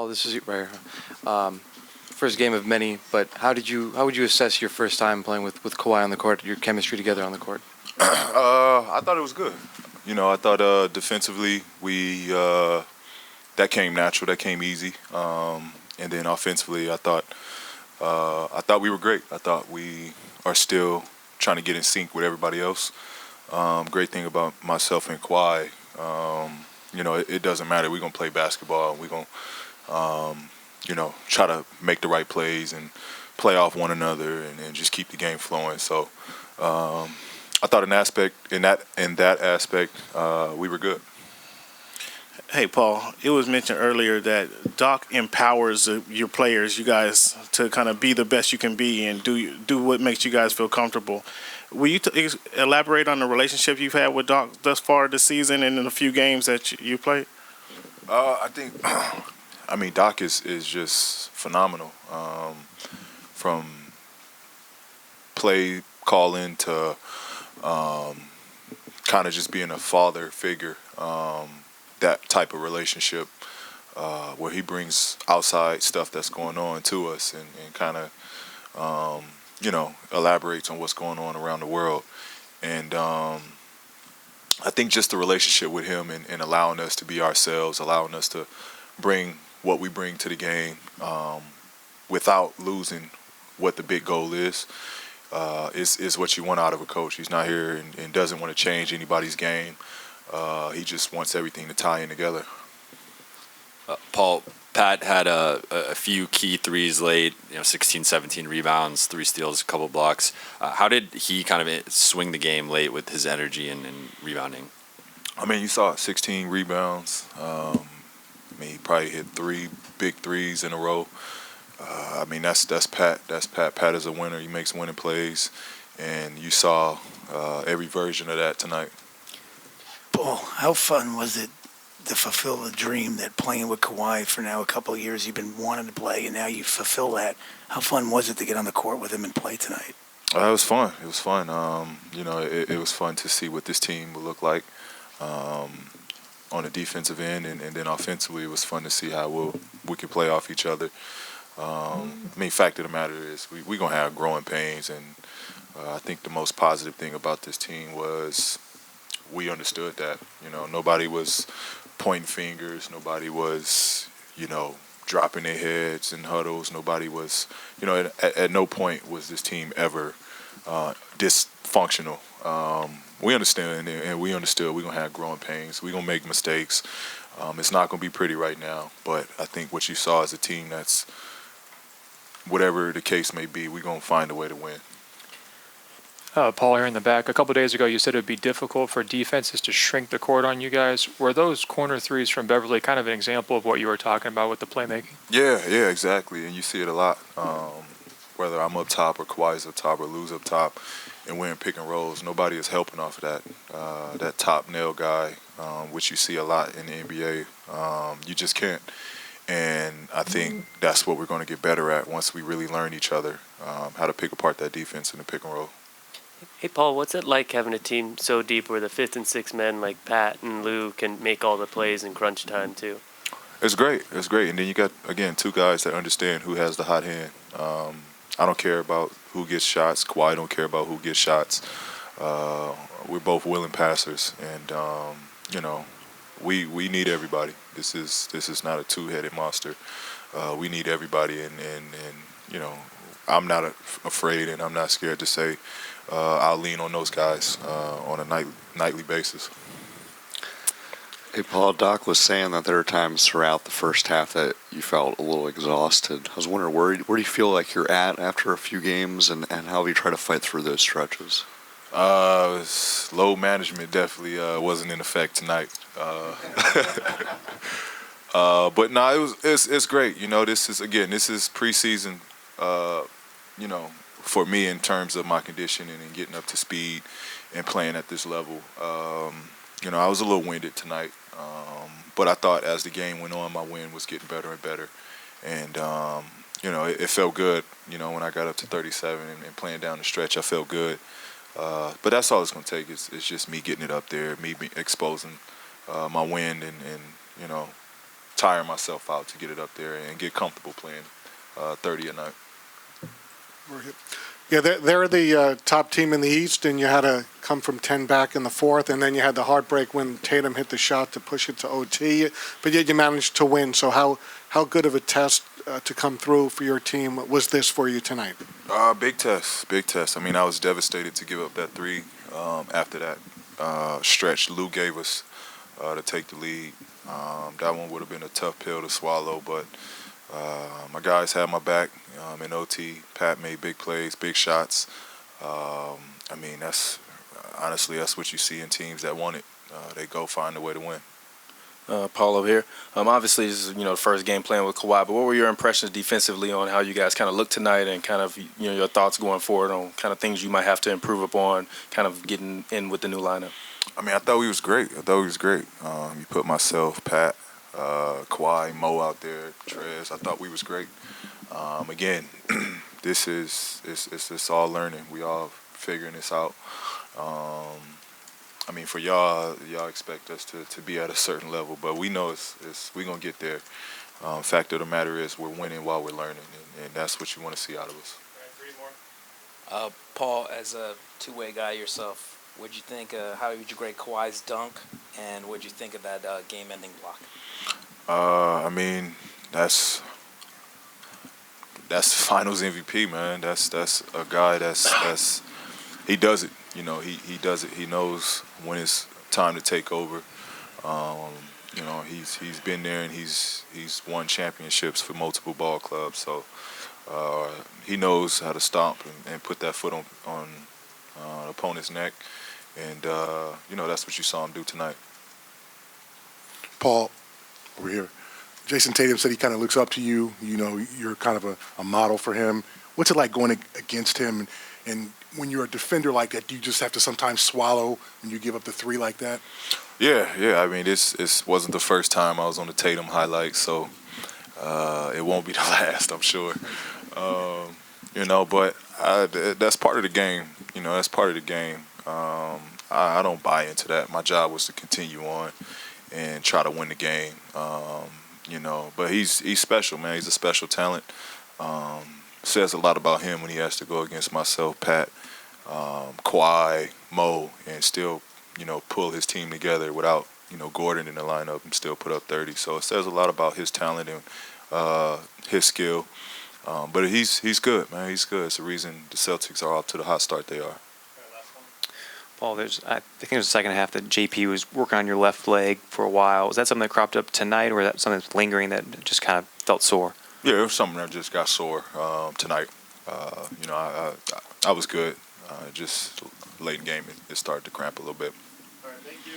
this is right here. First game of many, but how would you assess your first time playing with Kawhi on the court, your chemistry together on the court? I thought it was good. I thought defensively that came natural, that came easy, and then offensively I thought we were great. I thought we are still trying to get in sync with everybody else. Great thing about myself and Kawhi, it doesn't matter. We're gonna play basketball. We're gonna try to make the right plays and play off one another and just keep the game flowing. So I thought in that aspect we were good. Hey, Paul, it was mentioned earlier that Doc empowers your players, you guys, to kind of be the best you can be and do what makes you guys feel comfortable. Will you elaborate on the relationship you've had with Doc thus far this season and in the few games that you played? I think, Doc is just phenomenal. From play calling to kind of just being a father figure. That type of relationship where he brings outside stuff that's going on to us and kind of, elaborates on what's going on around the world. And I think just the relationship with him and allowing us to be ourselves, allowing us to bring what we bring to the game without losing what the big goal is what you want out of a coach. He's not here and doesn't want to change anybody's game. He just wants everything to tie in together. Paul, Pat had a few key threes late, 16, 17 rebounds, 3 steals, a couple blocks. How did he kind of swing the game late with his energy and rebounding? You saw 16 rebounds. He probably hit 3 big threes in a row. That's Pat. That's Pat. Pat is a winner. He makes winning plays, and you saw every version of that tonight. Paul, how fun was it to fulfill the dream that playing with Kawhi for now a couple of years you've been wanting to play, and now you fulfill that? How fun was it to get on the court with him and play tonight? It was fun. It was fun. It was fun to see what this team would look like on the defensive end, and then offensively, it was fun to see how we could play off each other. Fact of the matter is we're going to have growing pains, and I think the most positive thing about this team was we understood that. Nobody was pointing fingers. Nobody was, dropping their heads in huddles. Nobody was, at no point was this team ever dysfunctional. We understand, and we understood we're going to have growing pains. We're going to make mistakes. It's not going to be pretty right now, but I think what you saw is a team that's, whatever the case may be, we're going to find a way to win. Paul, here in the back, a couple days ago you said it would be difficult for defenses to shrink the court on you guys. Were those corner threes from Beverly kind of an example of what you were talking about with the playmaking? Yeah, exactly. And you see it a lot, whether I'm up top or Kawhi's up top or Lou's up top, and we're in pick and rolls. Nobody is helping off of that top nail guy, which you see a lot in the NBA. You just can't. And I think that's what we're going to get better at once we really learn each other, how to pick apart that defense in the pick and roll. Hey, Paul, what's it like having a team so deep where the 5th and 6th men like Pat and Lou can make all the plays in crunch time, too? It's great. And then you got, again, 2 guys that understand who has the hot hand. I don't care about who gets shots. Kawhi don't care about who gets shots. We're both willing passers. And, we need everybody. This is not a 2-headed monster. We need everybody. And I'm not afraid and I'm not scared to say I'll lean on those guys on a nightly basis. Hey, Paul, Doc was saying that there are times throughout the first half that you felt a little exhausted. I was wondering, where do you feel like you're at after a few games, and how have you tried to fight through those stretches? Load management definitely wasn't in effect tonight. But no, it's great. This is preseason, for me in terms of my conditioning and getting up to speed and playing at this level. I was a little winded tonight, but I thought as the game went on, my wind was getting better and better. And, it felt good, when I got up to 37 and playing down the stretch, I felt good. But that's all it's going to take. It's just me getting it up there, me exposing my wind and tire myself out to get it up there and get comfortable playing 30 a night. Yeah, they're the top team in the East, and you had to come from 10 back in the fourth, and then you had the heartbreak when Tatum hit the shot to push it to OT, but yet you managed to win. So how good of a test to come through for your team was this for you tonight? Big test. I mean, I was devastated to give up that three after that stretch Lou gave us to take the lead. That one would have been a tough pill to swallow, but my guys had my back in OT. Pat made big plays, big shots. I mean, honestly, that's what you see in teams that want it. They go find a way to win. Paul over here. Obviously, this is the first game playing with Kawhi, but what were your impressions defensively on how you guys kind of looked tonight, and kind of your thoughts going forward on kind of things you might have to improve upon, kind of getting in with the new lineup? I mean, I thought we was great. You put myself, Pat, Kawhi, Mo out there, Trez. I thought we was great. Again, it's all learning. We all figuring this out. I mean, for y'all expect us to be at a certain level, but we know we're going to get there. Fact of the matter is we're winning while we're learning, and that's what you want to see out of us. Paul, as a two-way guy yourself, what'd you think? How would you grade Kawhi's dunk, and what'd you think of that game-ending block? I mean, that's Finals MVP, man. That's a guy that's he does it. He does it. He knows when it's time to take over. He's been there, and he's won championships for multiple ball clubs. So he knows how to stomp and put that foot on an opponent's neck, and that's what you saw him do tonight. Paul, over here. Jason Tatum said he kind of looks up to you. You're kind of a model for him. What's it like going against him? And when you're a defender like that, do you just have to sometimes swallow when you give up the three like that? Yeah. I mean, this wasn't the first time I was on the Tatum highlights, so it won't be the last, I'm sure. But that's part of the game. That's part of the game. I don't buy into that. My job was to continue on and try to win the game. But he's special, man. He's a special talent. Says a lot about him when he has to go against myself, Pat, Kawhi, Mo, and still, pull his team together without, Gordon in the lineup and still put up 30. So it says a lot about his talent and his skill. But he's good, man. He's good. It's the reason the Celtics are off to the hot start they are. Paul, I think it was the second half that JP was working on your left leg for a while. Was that something that cropped up tonight, or was that something that's lingering that just kind of felt sore? Yeah, it was something that just got sore tonight. I was good. Just late in the game, it started to cramp a little bit. All right, thank you.